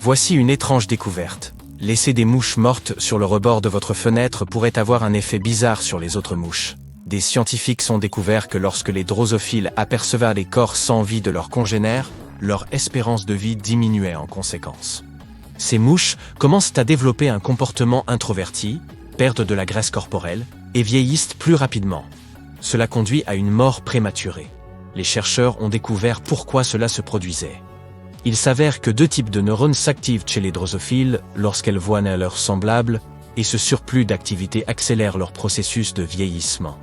Voici une étrange découverte. Laisser des mouches mortes sur le rebord de votre fenêtre pourrait avoir un effet bizarre sur les autres mouches. Des scientifiques ont découvert que lorsque les drosophiles apercevaient les corps sans vie de leurs congénères, leur espérance de vie diminuait en conséquence. Ces mouches commencent à développer un comportement introverti, perdent de la graisse corporelle et vieillissent plus rapidement. Cela conduit à une mort prématurée. Les chercheurs ont découvert pourquoi cela se produisait. Il s'avère que deux types de neurones s'activent chez les drosophiles lorsqu'elles voient leurs semblables, et ce surplus d'activité accélère leur processus de vieillissement.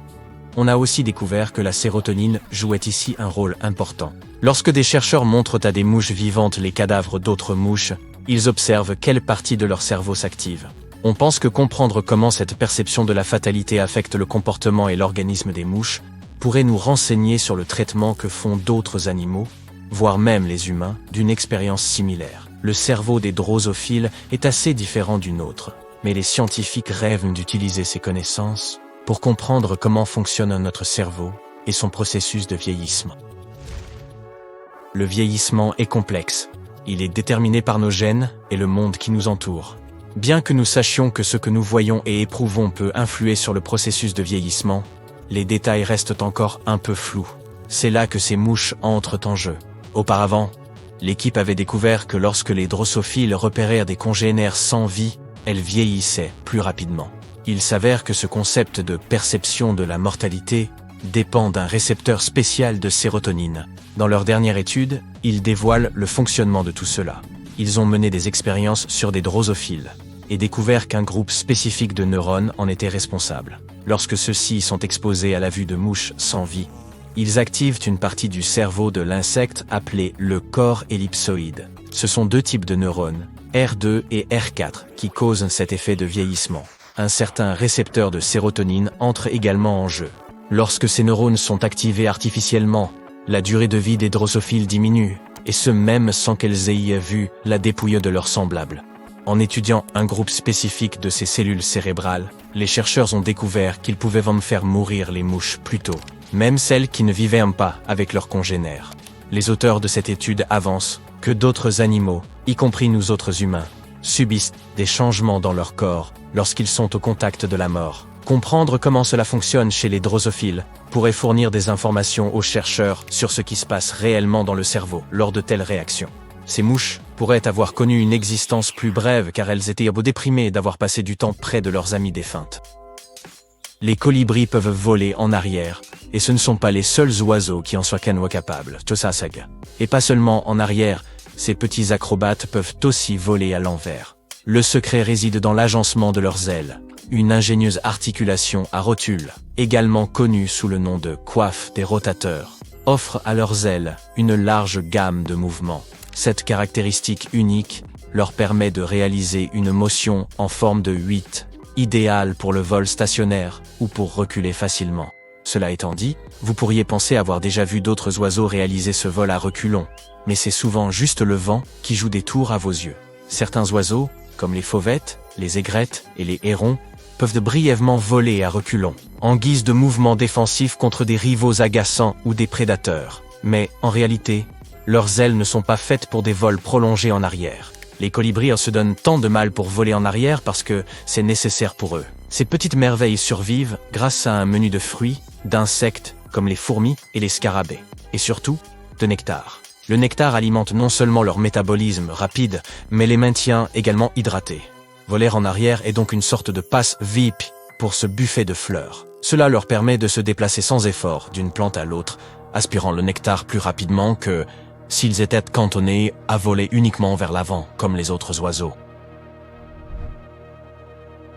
On a aussi découvert que la sérotonine jouait ici un rôle important. Lorsque des chercheurs montrent à des mouches vivantes les cadavres d'autres mouches, ils observent quelle partie de leur cerveau s'active. On pense que comprendre comment cette perception de la fatalité affecte le comportement et l'organisme des mouches pourrait nous renseigner sur le traitement que font d'autres animaux, voire même les humains, d'une expérience similaire. Le cerveau des drosophiles est assez différent du nôtre, mais les scientifiques rêvent d'utiliser ces connaissances pour comprendre comment fonctionne notre cerveau et son processus de vieillissement. Le vieillissement est complexe. Il est déterminé par nos gènes et le monde qui nous entoure. Bien que nous sachions que ce que nous voyons et éprouvons peut influer sur le processus de vieillissement, les détails restent encore un peu flous. C'est là que ces mouches entrent en jeu. Auparavant, l'équipe avait découvert que lorsque les drosophiles repérèrent des congénères sans vie, elles vieillissaient plus rapidement. Il s'avère que ce concept de perception de la mortalité dépend d'un récepteur spécial de sérotonine. Dans leur dernière étude, ils dévoilent le fonctionnement de tout cela. Ils ont mené des expériences sur des drosophiles et découvert qu'un groupe spécifique de neurones en était responsable. Lorsque ceux-ci sont exposés à la vue de mouches sans vie, ils activent une partie du cerveau de l'insecte appelée le corps ellipsoïde. Ce sont deux types de neurones, R2 et R4, qui causent cet effet de vieillissement. Un certain récepteur de sérotonine entre également en jeu. Lorsque ces neurones sont activés artificiellement, la durée de vie des drosophiles diminue, et ce même sans qu'elles aient vu la dépouille de leurs semblables. En étudiant un groupe spécifique de ces cellules cérébrales, les chercheurs ont découvert qu'ils pouvaient faire mourir les mouches plus tôt, même celles qui ne vivaient pas avec leurs congénères. Les auteurs de cette étude avancent que d'autres animaux, y compris nous autres humains, subissent des changements dans leur corps lorsqu'ils sont au contact de la mort. Comprendre comment cela fonctionne chez les drosophiles pourrait fournir des informations aux chercheurs sur ce qui se passe réellement dans le cerveau lors de telles réactions. Ces mouches pourraient avoir connu une existence plus brève car elles étaient déprimées d'avoir passé du temps près de leurs amies défuntes. Les colibris peuvent voler en arrière, et ce ne sont pas les seuls oiseaux qui en soient capables. Et pas seulement en arrière, ces petits acrobates peuvent aussi voler à l'envers. Le secret réside dans l'agencement de leurs ailes, une ingénieuse articulation à rotules, également connue sous le nom de coiffe des rotateurs, offre à leurs ailes une large gamme de mouvements. Cette caractéristique unique leur permet de réaliser une motion en forme de 8, idéale pour le vol stationnaire ou pour reculer facilement. Cela étant dit, vous pourriez penser avoir déjà vu d'autres oiseaux réaliser ce vol à reculons, mais c'est souvent juste le vent qui joue des tours à vos yeux. Certains oiseaux, comme les fauvettes, les aigrettes et les hérons, peuvent brièvement voler à reculons, en guise de mouvement défensif contre des rivaux agaçants ou des prédateurs. Mais, en réalité, leurs ailes ne sont pas faites pour des vols prolongés en arrière. Les colibris se donnent tant de mal pour voler en arrière parce que c'est nécessaire pour eux. Ces petites merveilles survivent grâce à un menu de fruits, d'insectes comme les fourmis et les scarabées, et surtout de nectar. Le nectar alimente non seulement leur métabolisme rapide, mais les maintient également hydratés. Voler en arrière est donc une sorte de passe VIP pour ce buffet de fleurs. Cela leur permet de se déplacer sans effort d'une plante à l'autre, aspirant le nectar plus rapidement que s'ils étaient cantonnés à voler uniquement vers l'avant, comme les autres oiseaux.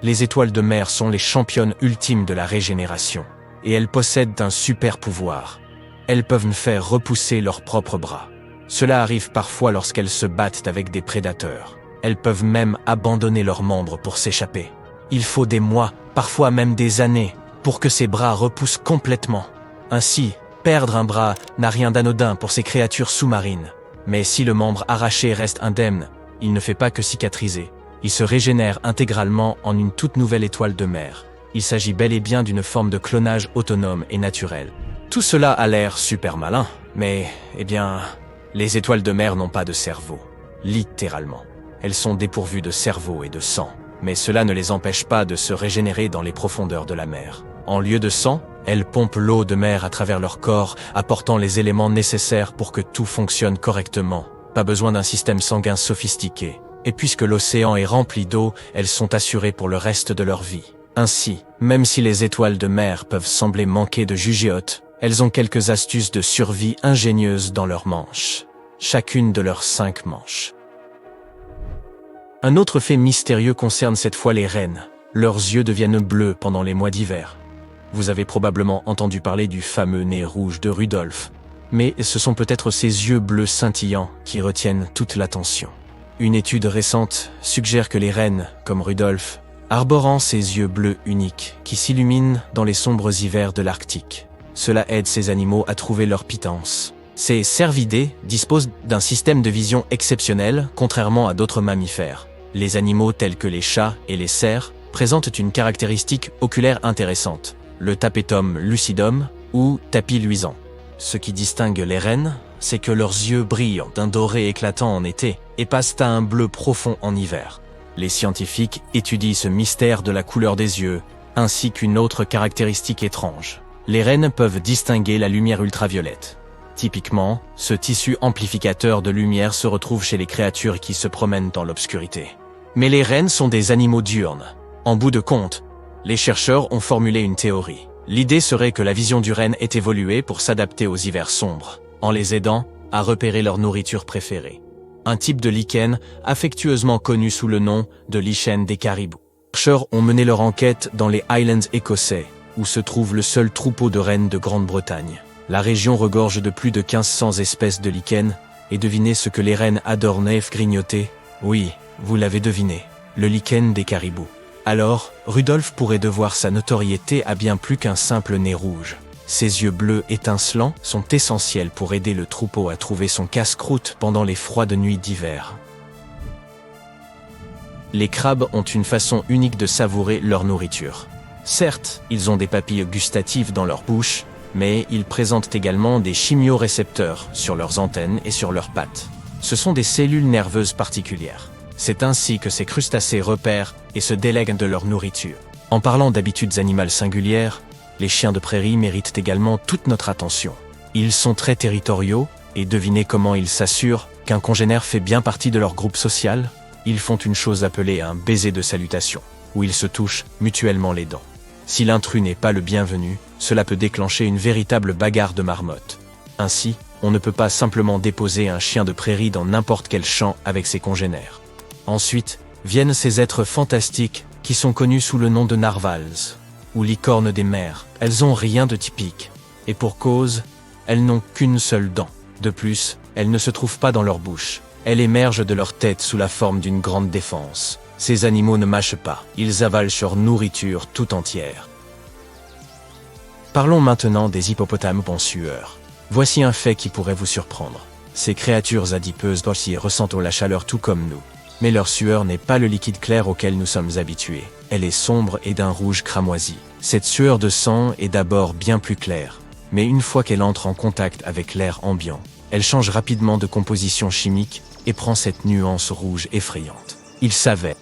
Les étoiles de mer sont les championnes ultimes de la régénération, et elles possèdent un super pouvoir. Elles peuvent faire repousser leurs propres bras. Cela arrive parfois lorsqu'elles se battent avec des prédateurs. Elles peuvent même abandonner leurs membres pour s'échapper. Il faut des mois, parfois même des années, pour que ces bras repoussent complètement. Ainsi, perdre un bras n'a rien d'anodin pour ces créatures sous-marines. Mais si le membre arraché reste indemne, il ne fait pas que cicatriser. Il se régénère intégralement en une toute nouvelle étoile de mer. Il s'agit bel et bien d'une forme de clonage autonome et naturel. Tout cela a l'air super malin, mais, les étoiles de mer n'ont pas de cerveau. Littéralement. elles sont dépourvues de cerveau et de sang. Mais cela ne les empêche pas de se régénérer dans les profondeurs de la mer. En lieu de sang, elles pompent l'eau de mer à travers leur corps, apportant les éléments nécessaires pour que tout fonctionne correctement. Pas besoin d'un système sanguin sophistiqué. Et puisque l'océan est rempli d'eau, elles sont assurées pour le reste de leur vie. Ainsi, même si les étoiles de mer peuvent sembler manquer de jugéotes, elles ont quelques astuces de survie ingénieuses dans leurs manches. Chacune de leurs 5 manches. Un autre fait mystérieux concerne cette fois les rennes. Leurs yeux deviennent bleus pendant les mois d'hiver. Vous avez probablement entendu parler du fameux nez rouge de Rudolf. Mais ce sont peut-être ces yeux bleus scintillants qui retiennent toute l'attention. Une étude récente suggère que les rennes, comme Rudolf, arborant ces yeux bleus uniques qui s'illuminent dans les sombres hivers de l'Arctique. Cela aide ces animaux à trouver leur pitance. Ces cervidés disposent d'un système de vision exceptionnel, contrairement à d'autres mammifères. Les animaux tels que les chats et les cerfs présentent une caractéristique oculaire intéressante, le tapetum lucidum ou tapis luisant. Ce qui distingue les rennes, c'est que leurs yeux brillent d'un doré éclatant en été et passent à un bleu profond en hiver. Les scientifiques étudient ce mystère de la couleur des yeux, ainsi qu'une autre caractéristique étrange. Les rennes peuvent distinguer la lumière ultraviolette. Typiquement, ce tissu amplificateur de lumière se retrouve chez les créatures qui se promènent dans l'obscurité. Mais les rennes sont des animaux diurnes. En bout de compte, les chercheurs ont formulé une théorie. L'idée serait que la vision du renne ait évolué pour s'adapter aux hivers sombres, en les aidant à repérer leur nourriture préférée. Un type de lichen affectueusement connu sous le nom de lichen des caribous. Les chercheurs ont mené leur enquête dans les Highlands écossais, où se trouve le seul troupeau de rennes de Grande-Bretagne. La région regorge de plus de 1500 espèces de lichens, et devinez ce que les rennes adorent grignoter. Oui, vous l'avez deviné, le lichen des caribous. Alors, Rudolf pourrait devoir sa notoriété à bien plus qu'un simple nez rouge. Ses yeux bleus étincelants sont essentiels pour aider le troupeau à trouver son casse-croûte pendant les froides nuits d'hiver. Les crabes ont une façon unique de savourer leur nourriture. Certes, ils ont des papilles gustatives dans leur bouche, mais ils présentent également des chimiorécepteurs sur leurs antennes et sur leurs pattes. Ce sont des cellules nerveuses particulières. C'est ainsi que ces crustacés repèrent et se délèguent de leur nourriture. En parlant d'habitudes animales singulières, les chiens de prairie méritent également toute notre attention. Ils sont très territoriaux, et devinez comment ils s'assurent qu'un congénère fait bien partie de leur groupe social? Ils font une chose appelée un baiser de salutation, où ils se touchent mutuellement les dents. Si l'intrus n'est pas le bienvenu, cela peut déclencher une véritable bagarre de marmottes. Ainsi, on ne peut pas simplement déposer un chien de prairie dans n'importe quel champ avec ses congénères. Ensuite, viennent ces êtres fantastiques qui sont connus sous le nom de narwhals, ou licornes des mers. Elles ont rien de typique. Et pour cause, elles n'ont qu'une seule dent. De plus, elles ne se trouvent pas dans leur bouche. Elles émergent de leur tête sous la forme d'une grande défense. Ces animaux ne mâchent pas, ils avalent leur nourriture tout entière. Parlons maintenant des hippopotames bonsueurs. Voici un fait qui pourrait vous surprendre. Ces créatures adipeuses aussi ressentent la chaleur tout comme nous. Mais leur sueur n'est pas le liquide clair auquel nous sommes habitués. Elle est sombre et d'un rouge cramoisi. Cette sueur de sang est d'abord bien plus claire. Mais une fois qu'elle entre en contact avec l'air ambiant, elle change rapidement de composition chimique et prend cette nuance rouge effrayante. Ils savaient